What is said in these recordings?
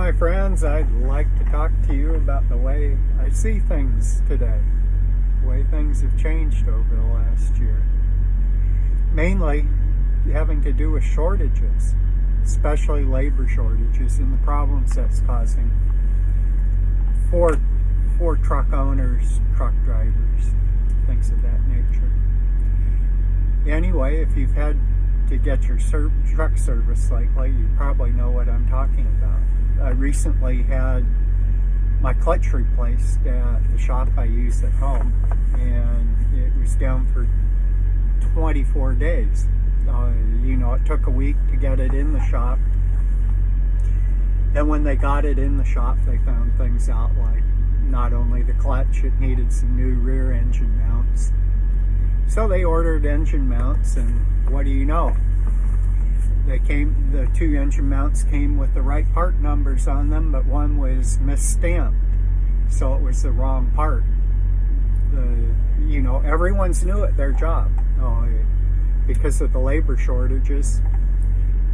my friends, I'd like to talk to you about the way I see things today, the way things have changed over the last year. Mainly having to do with shortages, especially labor shortages and the problems that's causing for truck owners, truck drivers, things of that nature. Anyway, if you've had to get your truck service lately, you probably know what I'm talking about. I recently had my clutch replaced at the shop I use at home, and it was down for 24 days. It took a week to get it in the shop. Then when they got it in the shop, they found things out like not only the clutch, it needed some new rear engine mounts. So they ordered engine mounts, and what do you know? The two engine mounts came with the right part numbers on them, but one was misstamped, so it was the wrong part. Everyone's new at their job. Because of the labor shortages,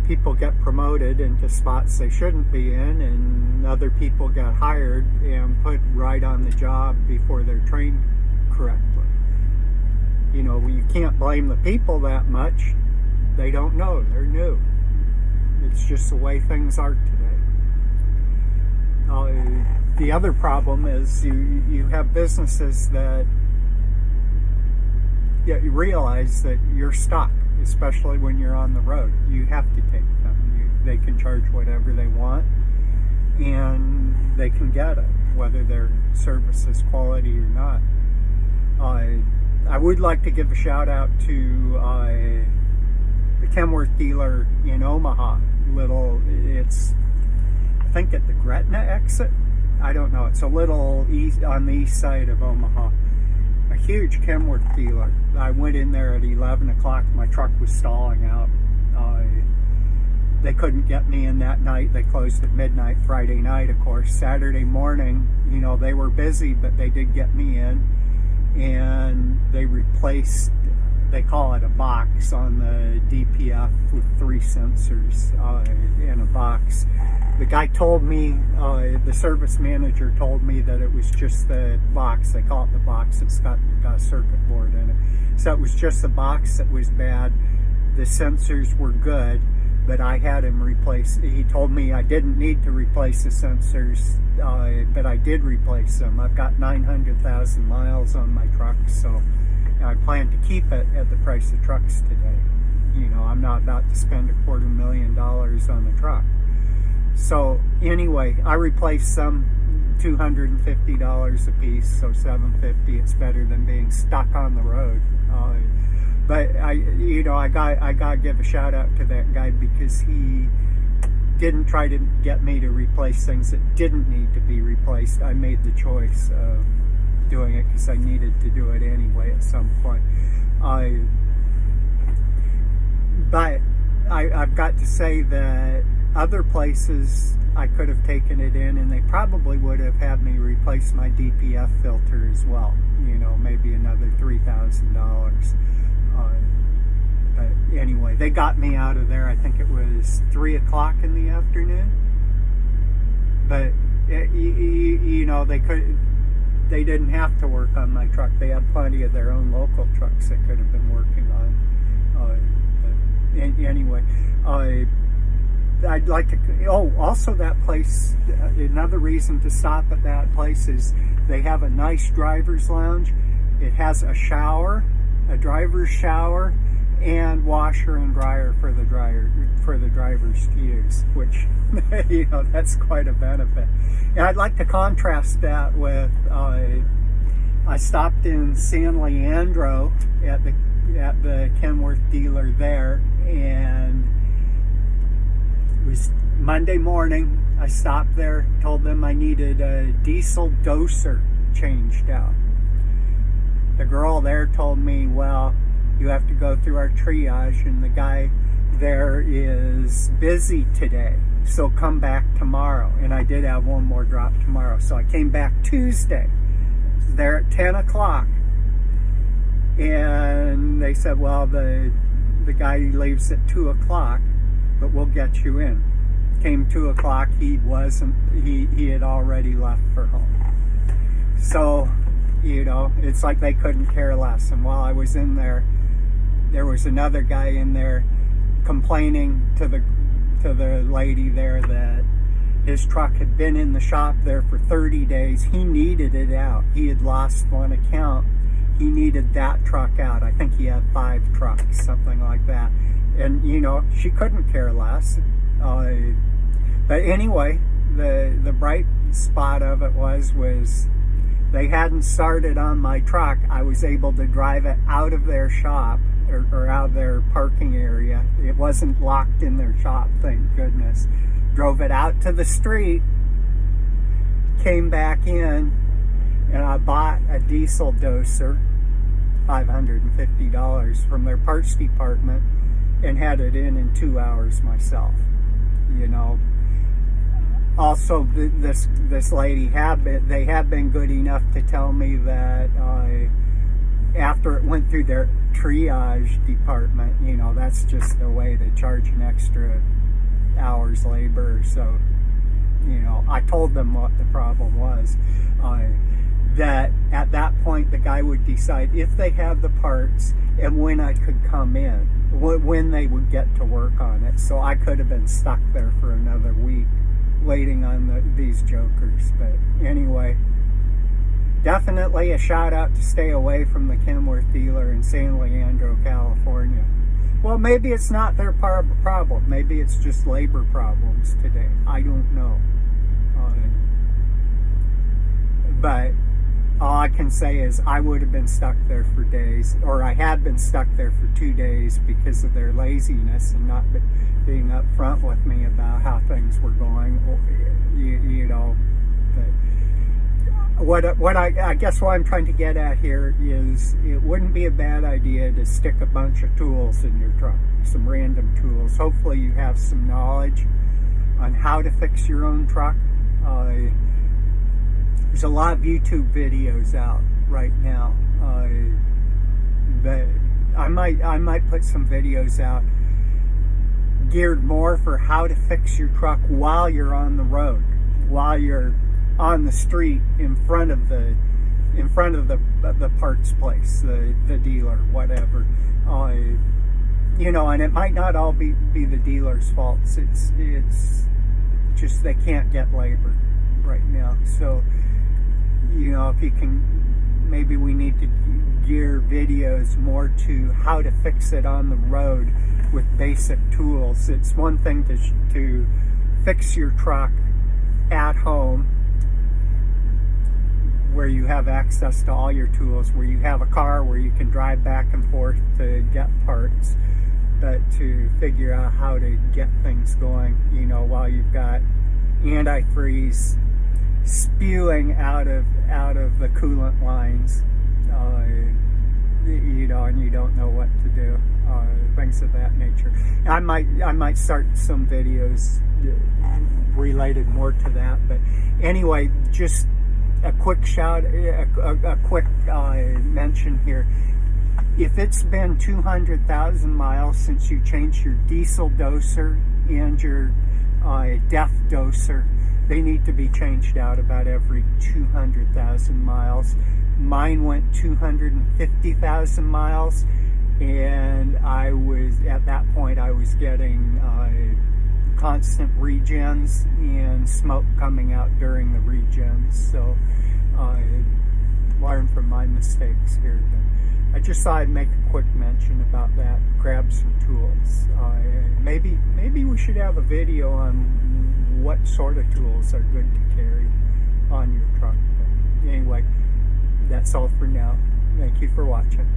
people get promoted into spots they shouldn't be in, and other people get hired and put right on the job before they're trained correctly. You can't blame the people that much. They don't know. They're new. It's just the way things are today. The other problem is you have businesses that you realize that you're stuck, especially when you're on the road. You have to take them. They can charge whatever they want, and they can get it, whether their service is quality or not. I would like to give a shout out to the Kenworth dealer in Omaha. It's I think at the Gretna exit. I don't know. It's a little on the east side of Omaha. A huge Kenworth dealer. I went in there at 11 o'clock. My truck was stalling out. They couldn't get me in that night. They closed at midnight Friday night, of course. Saturday morning, they were busy, but they did get me in. And they replaced, they call it a box on the DPF with 3 sensors in a box. The guy told me, the service manager told me that it was just the box. They call it the box. It's got a circuit board in it. So it was just the box that was bad. The sensors were good, but I had him replace. He told me I didn't need to replace the sensors, but I did replace them. I've got 900,000 miles on my truck, so I plan to keep it at the price of trucks today. I'm not about to spend $250,000 on a truck. So anyway, I replaced them, $250 a piece, so $750. It's better than being stuck on the road. But I gotta give a shout out to that guy, because he didn't try to get me to replace things that didn't need to be replaced. I made the choice of doing it because I needed to do it anyway at some point. But I've got to say that other places I could have taken it in, and they probably would have had me replace my DPF filter as well. Maybe another $3,000. But anyway, they got me out of there. I think it was 3 o'clock in the afternoon. But they didn't have to work on my truck. They had plenty of their own local trucks they could have been working on. Anyway, I'd like to. Also that place. Another reason to stop at that place is they have a nice driver's lounge. It has a shower, a driver's shower, and washer and dryer for the drivers to use, which that's quite a benefit. And I'd like to contrast that with I stopped in San Leandro at the Kenworth dealer there, and it was Monday morning. I stopped there, told them I needed a diesel doser changed out. The girl there told me, well, you have to go through our triage, and the guy there is busy today, so come back tomorrow. And I did have one more drop tomorrow, so I came back Tuesday. There at 10 o'clock, and they said, well, the guy leaves at 2 o'clock, but we'll get you in. came 2 o'clock, he had already left for home. So, you know, it's like they couldn't care less. And while I was in there, there was another guy in there complaining to the lady there that his truck had been in the shop there for 30 days. He needed it out. He had lost one account. He needed that truck out. I think he had 5 trucks, something like that. And, you know, she couldn't care less. But anyway, the bright spot of it was they hadn't started on my truck. I was able to drive it out of their shop or out of their parking area. It wasn't locked in their shop, thank goodness. Drove it out to the street, came back in, and I bought a diesel doser, $550 from their parts department, and had it in 2 hours myself. You know. Also, this lady they have been good enough to tell me that after it went through their triage department, you know, that's just a way to charge an extra hours labor. So, you know, I told them what the problem was. That at that point the guy would decide if they had the parts and when I could come in, when they would get to work on it. So I could have been stuck there for another week waiting on these jokers. But anyway, definitely a shout out to stay away from the Kenworth dealer in San Leandro, California. Well, maybe it's not their problem. Maybe it's just labor problems today. I don't know. But all I can say is I would have been stuck there for days, or I had been stuck there for 2 days because of their laziness and not being upfront with me about how things were going. You know, but what I guess what I'm trying to get at here is it wouldn't be a bad idea to stick a bunch of tools in your truck, some random tools. Hopefully you have some knowledge on how to fix your own truck. There's a lot of YouTube videos out right now. But I might put some videos out geared more for how to fix your truck while you're on the road, while you're on the street in front of the parts place, the dealer, whatever. You know, and it might not all be the dealer's fault. It's just they can't get labor right now. So, you know, if you can, maybe we need to gear videos more to how to fix it on the road with basic tools. It's one thing to fix your truck at home, where you have access to all your tools, where you have a car where you can drive back and forth to get parts, but to figure out how to get things going, you know, while you've got antifreeze spewing out of the coolant lines, you know, and you don't know what to do, things of that nature. I might start some videos related more to that, but anyway, just a quick quick mention here. If it's been 200,000 miles since you changed your diesel doser and your DEF doser, they need to be changed out about every 200,000 miles. Mine went 250,000 miles, and at that point I was getting constant regens and smoke coming out during the regens. So learn from my mistakes here. But I just thought I'd make a quick mention about that. Grab some tools. Maybe we should have a video on what sort of tools are good to carry on your truck. But anyway, that's all for now. Thank you for watching.